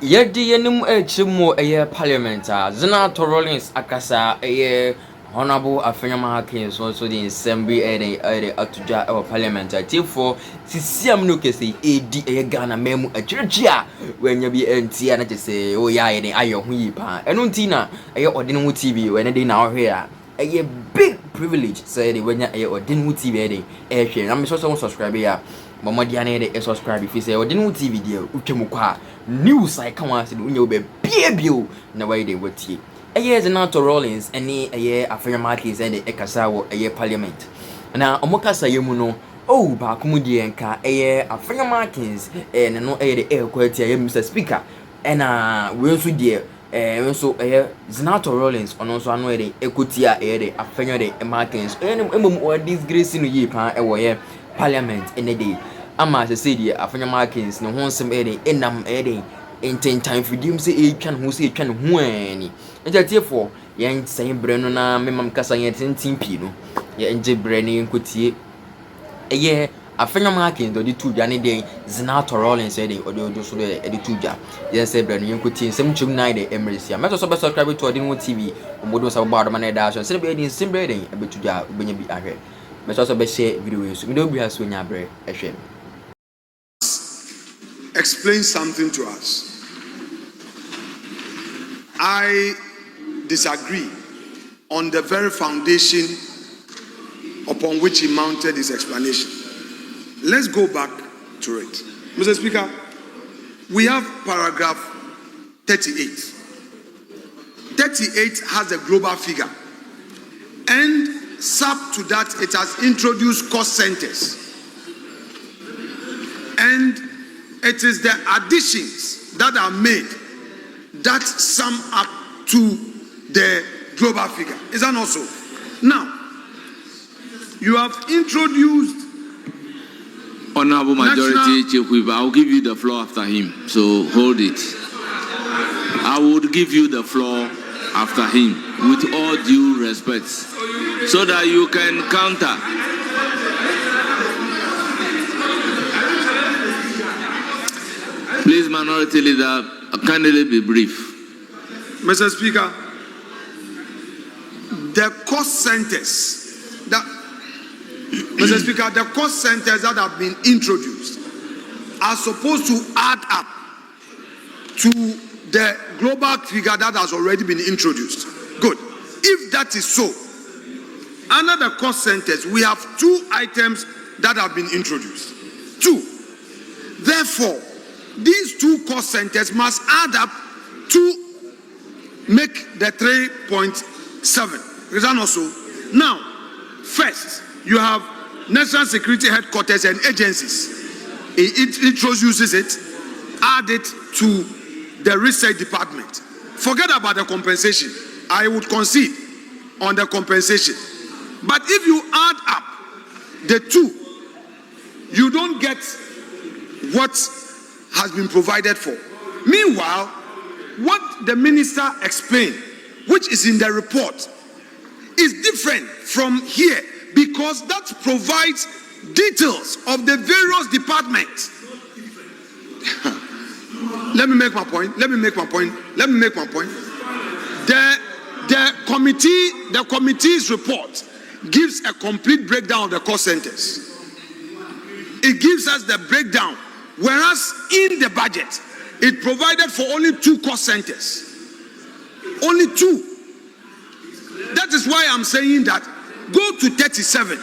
Yedi yenum chimo parliament Zenator Rawlings akasa Honorable Eii Afenyo Markins also the assembly atuja parliament for sisiam no kese edi Ghana memu achirchia when you be entia na say oh ya ayo hu yi pa eno ntina odin hu TV when dey na ohwe a big privilege say the when odin hu TV hwe na me so subscribe ya Momodia na dey subscribe if say odin hu TV dey utwemu kwa news I come on say unye be bio na why dey watie Zenator Rawlings any Eii Afenyo Markins and the ekasa wo parliament na omokasa yemu no ba kumudi enka Eii Afenyo Markins no the kwati Mr. Speaker na we nso de nso Zenator Rawlings ono nso ano the ekotia the Afenyo the Markins emom o disgrace no yi pa wo parliament any day ama say the Afenyo Markins no ho nsem the enam the in time for them say twan ho say twan ho ani entiefo yen say bre no na memam kasa yen tintin pi no ye nje bre ne nkotie Afenyo Markins do di tuja ne den Zenator Rawlings say den odo so de tuja yen say bre no yen nkotie nsem chum nine de emercy meto so be subscribe to odin TV omodo so ba do man da so say be den sim bre den be tuja obenya bi ahwe meto so be share video so me do bi aso nya bre ehwe. Explain something to us. I disagree on the very foundation upon which he mounted his explanation. Let's go back to it. Mr. Speaker, we have paragraph 38. 38 has a global figure. And sub to that, it has introduced cost centers. And it is the additions that are made that sum up to the global figure. Is that not so? Now, you have introduced Honorable Majority Chekwiba, I'll give you the floor after him. So hold it. I would give you the floor after him with all due respect so that you can counter. Please, Minority Leader, kindly be brief. Mr. Speaker, the cost centers that have been introduced are supposed to add up to the global figure that has already been introduced. Good. If that is so, under the cost centers, we have two items that have been introduced. Two. Therefore, these two cost centers must add up to make the 3.7. Is that not so? Now, first, you have National Security Headquarters and agencies. It introduces it, add it to the research department. Forget about the compensation. I would concede on the compensation. But if you add up the two, you don't get what has been provided for. Meanwhile, what the minister explained, which is in the report, is different from here because that provides details of the various departments. Let me make my point. The committee's report gives a complete breakdown of the cost centers. It gives us the breakdown, whereas in the budget, it provided for only two cost centers. Only two. That is why I'm saying that go to 37.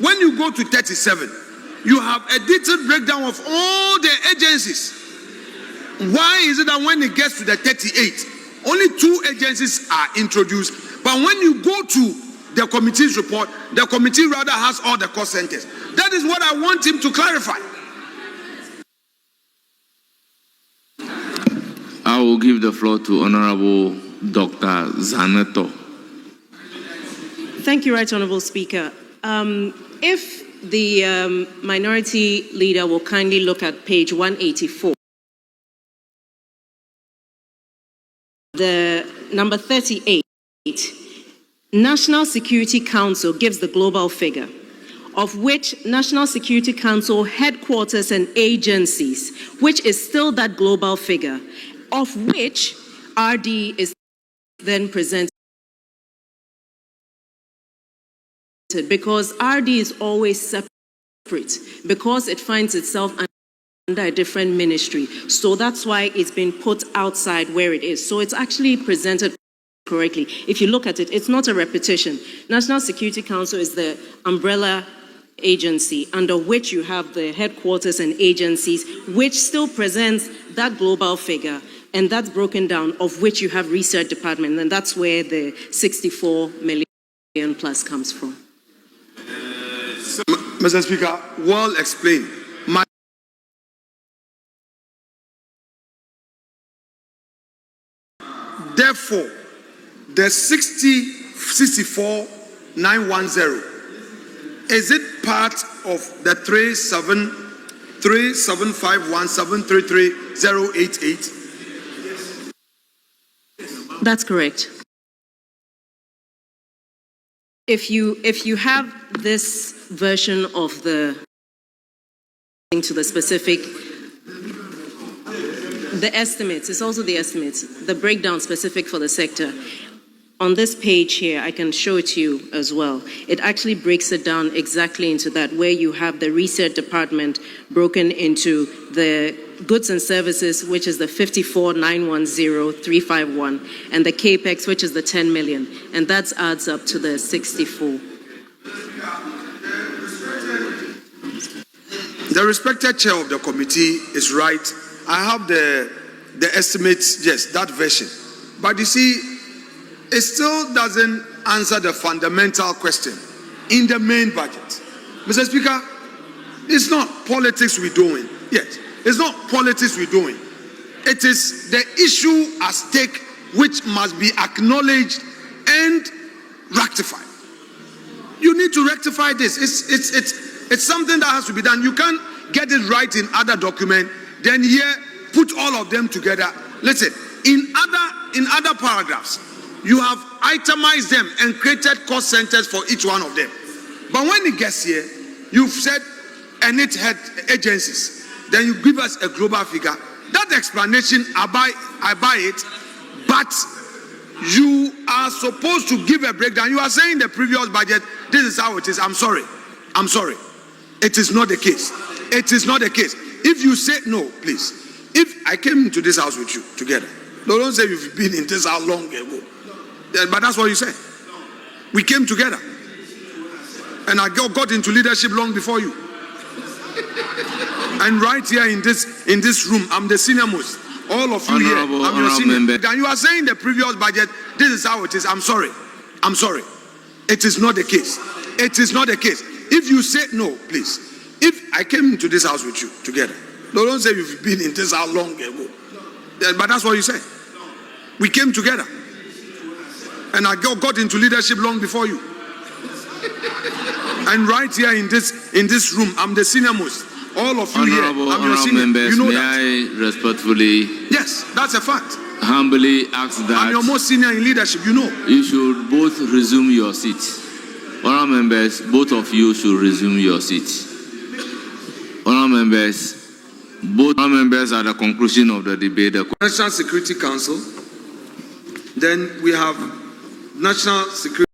When you go to 37, you have a detailed breakdown of all the agencies. Why is it that when it gets to the 38, only two agencies are introduced, but when you go to the committee's report, the committee rather has all the cost centers? That is what I want him to clarify. I will give the floor to Honorable Dr. Zenator. Thank you, Right Honorable Speaker. If the minority leader will kindly look at page 184, the number 38, National Security Council gives the global figure of which National Security Council headquarters and agencies, which is still that global figure, of which RD is then presented, because RD is always separate, because it finds itself under a different ministry. So that's why it's been put outside where it is. So it's actually presented correctly. If you look at it, it's not a repetition. National Security Council is the umbrella agency under which you have the headquarters and agencies, which still presents that global figure, and that's broken down, of which you have research department, and that's where the 64 million plus comes from. Mr. Speaker, well explained. Therefore, the 64,910, is it part of the 37517330088? That's correct. If you have this version of the to the specific, the estimates, it's also the estimates, the breakdown specific for the sector. On this page here, I can show it to you as well. It actually breaks it down exactly into that, where you have the research department broken into the goods and services, which is the 54,910,351, and the capex, which is the 10 million, and that adds up to the 64. The respected chair of the committee is right. I have the estimates, yes, that version. But you see, it still doesn't answer the fundamental question in the main budget. Mr. Speaker, it's not politics we're doing. Yes, it's not politics we're doing. It is the issue at stake which must be acknowledged and rectified. You need to rectify this. It's something that has to be done. You can't get it right in other document, then here put all of them together. Listen, in other paragraphs, you have itemized them and created cost centers for each one of them. But when it gets here, you've said, and it had agencies. Then you give us a global figure. That explanation, I buy it, but you are supposed to give a breakdown. You are saying the previous budget, this is how it is. I'm sorry. It is not the case. It is not the case. If you say no, please. If I came into this house with you together, don't say you've been in this house long ago. But that's what you said. We came together. And I got into leadership long before you. And right here in this room, I'm the senior most. All of you here, I'm your senior. And you are saying the previous budget, this is how it is. I'm sorry. It is not the case. It is not the case. If you say no, please. If I came into this house with you together, don't say you've been in this house long ago. But that's what you said. We came together. And I got into leadership long before you. And right here in this room, I'm the senior most. All of you here, I'm your senior. Members, you know may that. I respectfully, yes, that's a fact. Humbly ask that I'm your most senior in leadership, you know. You should both resume your seats. Honourable members, both of you should resume your seats. Honourable members, both honourable members at the conclusion of the debate. The National Security Council. Then we have National Security.